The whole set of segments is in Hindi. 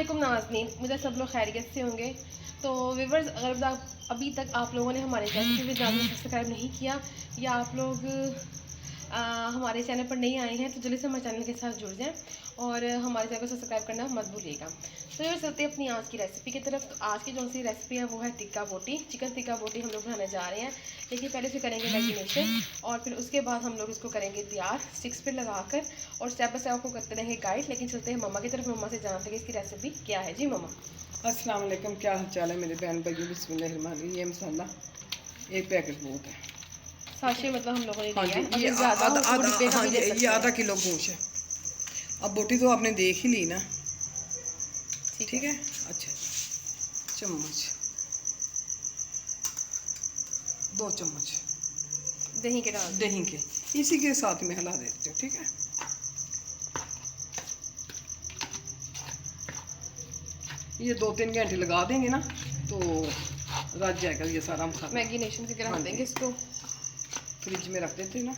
वालेकुम नाज़नीन, मुझे सब लोग खैरियत से होंगे। तो व्यूवर्स, अगर अभी तक आप लोगों ने हमारे चैनल को सब्सक्राइब नहीं किया या आप लोग हमारे चैनल पर नहीं आए हैं तो जल्दी से हमारे चैनल के साथ जुड़ जाएं और हमारे चैनल को सब्सक्राइब करना मत भूलिएगा। तो ये चलते हैं अपनी आज की रेसिपी की तरफ। तो आज की जो सी रेसिपी है वो है टिक्का बोटी, चिकन टिक्का बोटी हम लोग बनाने जा रहे हैं। लेकिन पहले से करेंगे मैरिनेशन और फिर उसके बाद हम लोग इसको करेंगे तैयार स्टिक्स पर लगाकर, और स्टेप बाय स्टेप आपको करते रहेंगे गाइड। लेकिन चलते हैं मम्मा की तरफ, मम्मा से जानते हैं इसकी रेसिपी क्या है। जी मम्मा। अस्सलाम वालेकुम, क्या हाल चाल है मेरे बहन भाइयों। बिस्मिल्लाहिर्रहमानिर्रहीम। ये मसाला एक पैकेट बहुत है, साशे मतलब हम लोगों ने हाँ लिया जी। है। ये ज़्यादा हो तो डिब्बे का हाँ भी जी, ले ये सकते आधा हैं। किलो गोश्त है। अब बोटी तो आपने देख ही ली ना, ठीक है। अच्छा, चम्मच 2 चम्मच दही के डाल दही के, इसी के साथ में हिला देते हो, ठीक है। ये 2-3 घंटे लगा देंगे ना तो रच जाएगा ये सारा मसाला। मैरिनेशन करके रख देंगे इसको, फ्रिज में रख देते हैं ना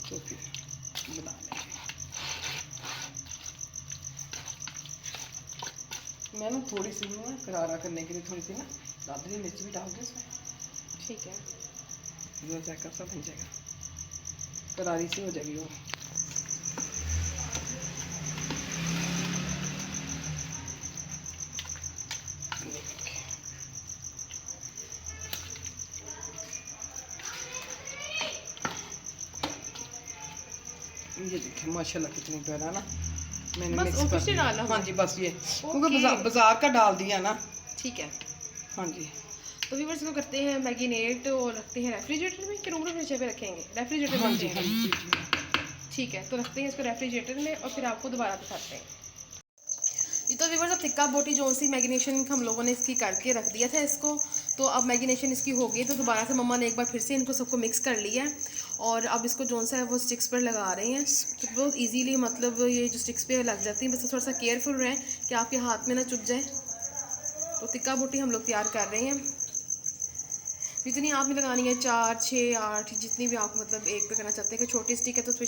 तो फिर बना लेंगे। मैं ना थोड़ी सी ना करारा करने के लिए थोड़ी सी ना दादरी मिर्च भी डाल दूँ इसमें, ठीक है। वो जाएगा सब बन जाएगा, करारी सी हो जाएगी वो। ये देखिए माशाल्लाह कितनी प्यारा ना मैंने बस मिक्स कर दिया। डाला। हाँ जी, बस ये क्योंकि बाजार का डाल दिया ना, ठीक है। हाँ जी। तो व्यूअर्स को करते हैं मैरिनेट और रखते हैं रेफ्रिजरेटर में कि रूम टेम्परेचर पे रखेंगे? रेफ्रिजरेटर हाँ में जी, हाँ रखेंगे। ठीक है, तो रखते हैं इसको रेफ्रिजरेटर में और फिर आपको दोबारा दिखाते हैं। ये तो व्यूअर्स अब टिक्का बोटी जो सी मैरिनेशन हम लोगों ने इसकी करके रख दिया था इसको, तो अब मैरिनेशन इसकी हो गई। तो दोबारा से मम्मा ने एक बार फिर से इनको सबको मिक्स कर लिया है और अब इसको जो सा है वो स्टिक्स पर लगा रही हैं। तो बहुत इजीली मतलब ये जो स्टिक्स पे लग जाती हैं, बस थोड़ा सा केयरफुल रहें कि आपके हाथ में ना चुभ जाए। तो टिक्का बोटी हम लोग तैयार कर रहे हैं। जितनी आपने लगानी है 4, 6, 8 जितनी भी आप मतलब एक पे करना चाहते हैं। कि छोटी स्टिक है तो उस पर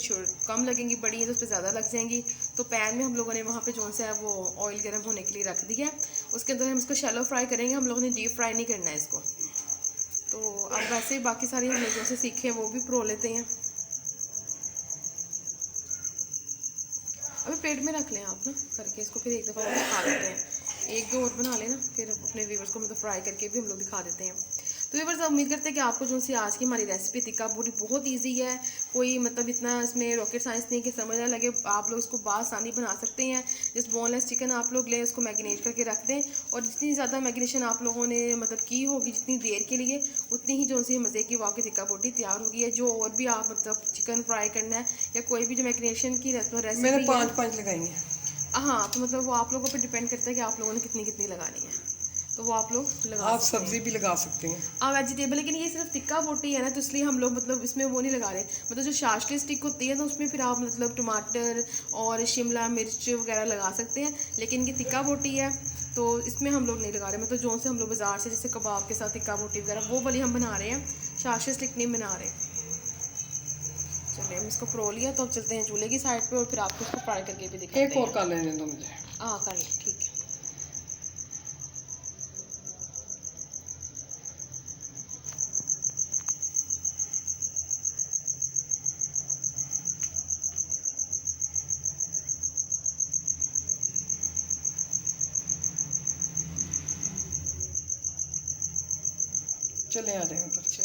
कम लगेंगी, बड़ी है तो उस पर ज़्यादा लग जाएंगी। तो पैन में हम लोगों ने वहाँ पे जो सा है वो ऑयल गर्म होने के लिए रख दिया है। उसके अंदर हम इसको शैलो फ्राई करेंगे, हम लोगों ने डीप फ्राई नहीं करना है इसको। तो अब वैसे ही बाकी सारी हम लोग जो से सीखे वो भी प्रो लेते हैं। अभी प्लेट में रख लें आप ना करके इसको, फिर एक दफ़ा और दिखा देते हैं। 1-2 और बना लेना, फिर अपने व्यूवर्स को मतलब फ्राई करके भी हम लोग दिखा देते हैं। तो व्यूवर्स उम्मीद करते हैं कि आपको जो सी आज की हमारी रेसिपी टिक्का बोटी बहुत इजी है। कोई मतलब इतना इसमें रॉकेट साइंस नहीं कि समझ ना लगे। आप लोग इसको बासानी बना सकते हैं। जिस बोनलेस चिकन आप लोग लें उसको मैरिनेट करके रख दें, और जितनी ज़्यादा मैरिनेशन आप लोगों ने मतलब की होगी जितनी देर के लिए, उतनी ही जो सी मज़े की वाकई टिक्का बोटी तैयार होगी है। जो और भी आप मतलब चिकन फ्राई करना है या कोई भी जो मैरिनेशन की रेसिपी मैंने 5 लगाई है। हाँ, तो मतलब वो आप लोगों पर डिपेंड करता है कि आप लोगों ने कितनी कितनी लगानी है, तो वो आप लोग लगा आप सकते सब्जी हैं। भी लगा सकते हैं। वेजिटेबल, लेकिन ये सिर्फ टिक्का बोटी है ना, तो इसलिए हम लोग मतलब इसमें वो नहीं लगा रहे। मतलब जो शाश की स्टिक होती है तो उसमें फिर आप मतलब टमाटर और शिमला मिर्च वगैरह लगा सकते हैं। लेकिन ये टिक्का बोटी है तो इसमें हम लोग नहीं लगा रहे। मतलब जो से हम लोग बाज़ार से जैसे कबाब के साथ टिक्का बोटी वगैरह वो वाली हम बना रहे हैं, शाश की स्टिक नहीं बना रहे। चलिए हम इसको प्रो लिया, तो अब चलते हैं चूल्हे की साइड पे और फिर आपको इसको फ्राई करके भी दिखाते हैं। एक और कर लेने दो मुझे। हाँ कर लें, ठीक है। चले आ जाएगा तो अच्छा।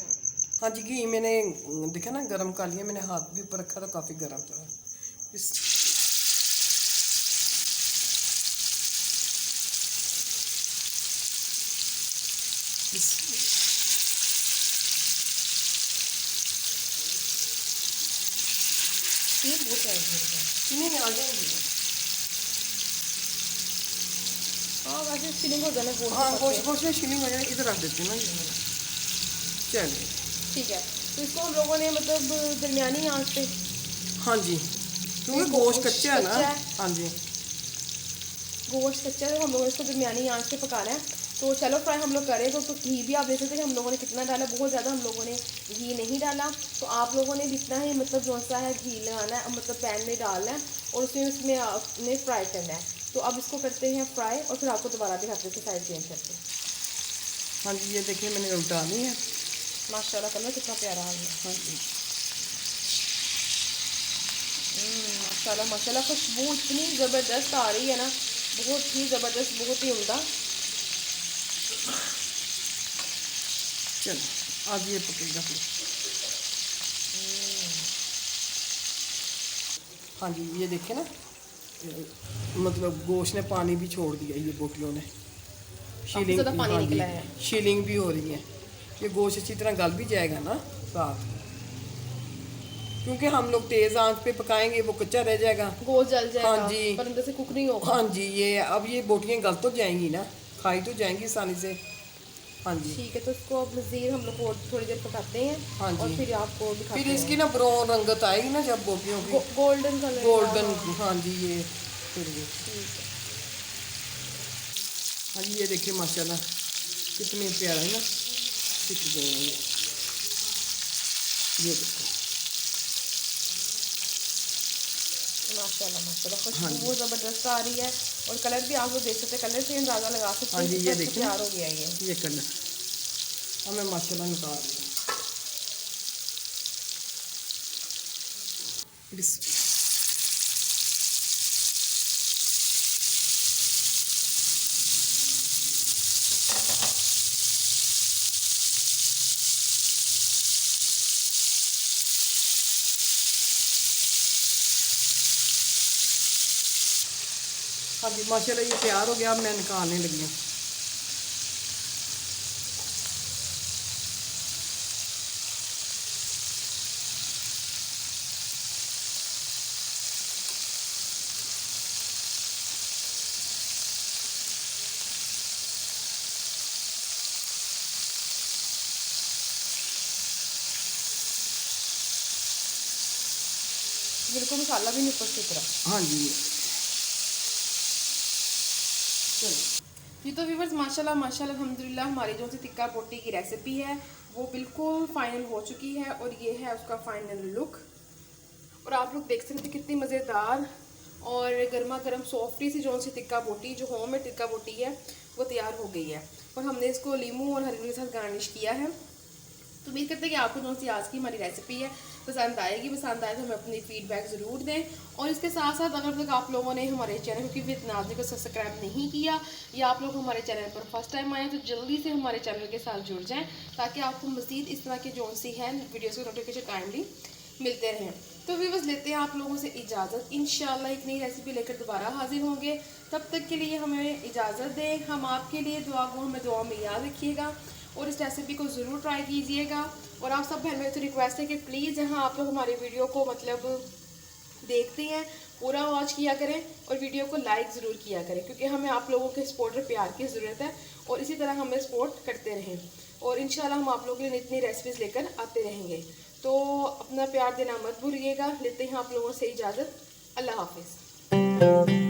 हाँ जी, घी मैंने देखा ना गरम कर लिया, मैंने हाथ भी ऊपर रखा तो काफ़ी गर्म था। नहीं आ जाएंगे। हाँ वैसे फिलिंग हो जाना गोश्त। हाँ गोश्त में शिलिंग हो जाए, इधर रख देती हूँ ना ये। चलिए ठीक है, तो इसको हम लोगों ने मतलब दरमियानी आंच पे, हाँ जी, क्योंकि गोश्त कच्चा है ना। हाँ जी, गोश्त कच्चा है तो हम लोगों ने इसको दरमियानी आंच पे पकाना है। तो चलो फ्राई हम लोग करें तो घी भी आप देख सकते हैं हम लोगों ने कितना डाला। बहुत ज़्यादा हम लोगों ने घी नहीं डाला, तो आप लोगों ने जितना ही मतलब जो सा है घी लगाना है, मतलब पैन में डालना है और उसमें आपने फ्राई करना है। तो अब इसको करते हैं फ्राई और फिर आपको दोबारा दिखाते हैं साइड चेंज करके। हाँ जी, ये देखिए मैंने उल्टा ली है। माशाल्लाह कलर कितना प्यारा आ गया। हाँ जी, माशाल्लाह माशाल्लाह, खुशबू इतनी ज़बरदस्त आ रही है ना, बहुत ही ज़बरदस्त, बहुत ही उम्दा। चलो अब ये पकेगा फिर। हाँ जी, ये देखिए ना, मतलब गोश्त ने पानी भी छोड़ दिया, ये बोटियों ने शीलिंग। ज़्यादा पानी हाँ जी, निकला है। शीलिंग भी हो रही है। ये गोश्त अच्छी तरह गल भी जाएगा ना साथ, क्योंकि हम लोग तेज़ आंच पे पकाएंगे वो कच्चा रह जाएगा। गोश्त जल जाएगा, हाँ जी, पर अंदर से कुक नहीं होगा। हाँ जी, ये अब ये बोटियाँ गल तो जाएंगी ना, खाई तो जाएंगी आसानी से। हाँ जी, ठीक है, तो इसको अब मज़ीद हम लोग और थोड़ी देर पकाते हैं। हाँ और जी, फिर आपको दिखाते फिर हैं। इसकी ना ब्राउन रंगत आएगी ना जब बोटियों की, गोल्डन कलर। गोल्डन। हाँ जी, ये फिर ये, ठीक है। हाँ जी, ये देखिए माशाल्लाह कितने प्यारा है ना, सीख गए हैं ये देखो। माशाल्लाह माशाल्लाह, हाँ खुशबू जी, बहुत ज़बरदस्त आ रही है। और कलर भी आप लोग देख सकते हैं, कलर से अंदाज़ा लगा सकते हाँ हैं जी, कितना ये अच्छा देखिए तैयार हो गया है ये। ये कलर हमें माशाल्लाह निकाल रही है। हाँ जी, माशाल्लाह ये तैयार हो गया, अब मैं निकालने लगी हूँ। बिल्कुल मसाला भी नहीं ऊपर से उतरा। हाँ जी, चलो जी तो व्यूवर्स, माशाल्लाह माशाल्लाह अल्हम्दुलिल्लाह, हमारी जो सी टिक्का बोटी की रेसिपी है वो बिल्कुल फाइनल हो चुकी है। और ये है उसका फाइनल लुक। और आप लोग देख सकते हैं कितनी मज़ेदार और गर्मा गर्म सॉफ्टी सी जो सी टिक्का बोटी, जो होम में टिक्का बोटी है, वो तैयार हो गई है। और हमने इसको लीमू और हरी मिर्च के साथ गार्निश किया है। तो उम्मीद करते हैं कि आपको जो सी आज की हमारी रेसिपी है पसंद आएगी। पसंद आए तो हमें अपनी फीडबैक ज़रूर दें। और इसके साथ साथ अगर तक आप लोगों ने हमारे चैनल क्योंकि विद नाज़िर को सब्सक्राइब नहीं किया, या आप लोग हमारे चैनल पर फर्स्ट टाइम आए, तो जल्दी से हमारे चैनल के साथ जुड़ जाएं, ताकि आपको मज़ीद इस तरह की जो सी है वीडियोज़ की नोटिफिकेशन काइमली मिलते रहें। तो व्यूअर्स, लेते हैं आप लोगों से इजाज़त। इंशाल्लाह एक नई रेसिपी लेकर दोबारा हाजिर होंगे। तब तक के लिए हमें इजाज़त दें। हम आपके लिए दुआ को हमें दुआ में याद रखिएगा और इस रेसिपी को ज़रूर ट्राई कीजिएगा। और आप सब बहन मेरे से रिक्वेस्ट है कि प्लीज़ यहाँ आप लोग हमारी वीडियो को मतलब देखते हैं पूरा वॉच किया करें और वीडियो को लाइक ज़रूर किया करें, क्योंकि हमें आप लोगों के सपोर्ट और प्यार की ज़रूरत है। और इसी तरह हमें सपोर्ट करते रहें और इंशाल्लाह हम आप लोगों के लिए नई नई रेसिपीज़ लेकर आते रहेंगे। तो अपना प्यार देना मत भूलिएगा। लेते हैं आप लोगों से इजाज़त। अल्लाह हाफिज़।